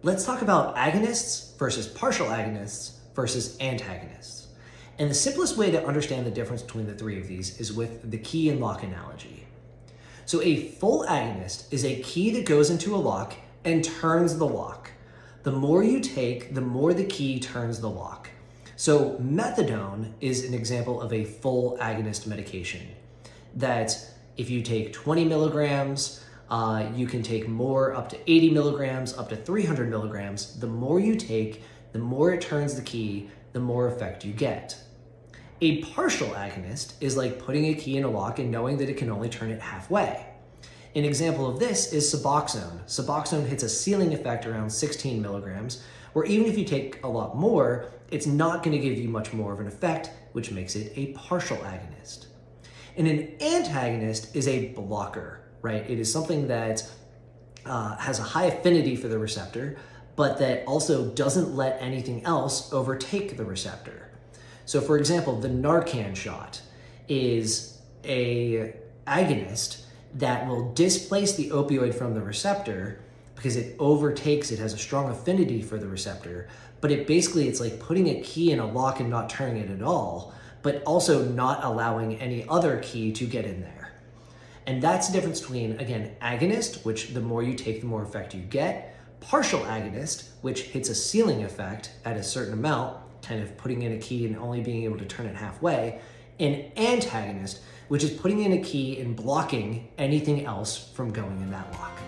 Let's talk about agonists versus partial agonists versus antagonists. And the simplest way to understand the difference between the three of these is with the key and lock analogy. So a full agonist is a key that goes into a lock and turns the lock. The more you take, the more the key turns the lock. So methadone is an example of a full agonist medication that if you take 20 milligrams, you can take more, up to 80 milligrams, up to 300 milligrams. The more you take, the more it turns the key, the more effect you get. A partial agonist is like putting a key in a lock and knowing that it can only turn it halfway. An example of this is Suboxone. Suboxone hits a ceiling effect around 16 milligrams, where even if you take a lot more, it's not going to give you much more of an effect, which makes it a partial agonist. And an antagonist is a blocker, right? It is something that has a high affinity for the receptor, but that also doesn't let anything else overtake the receptor. So for example, the Narcan shot is a agonist that will displace the opioid from the receptor because it overtakes, it has a strong affinity for the receptor, but it's like putting a key in a lock and not turning it at all, but also not allowing any other key to get in there. And that's the difference between, again, agonist, which the more you take, the more effect you get, partial agonist, which hits a ceiling effect at a certain amount, kind of putting in a key and only being able to turn it halfway, and antagonist, which is putting in a key and blocking anything else from going in that lock.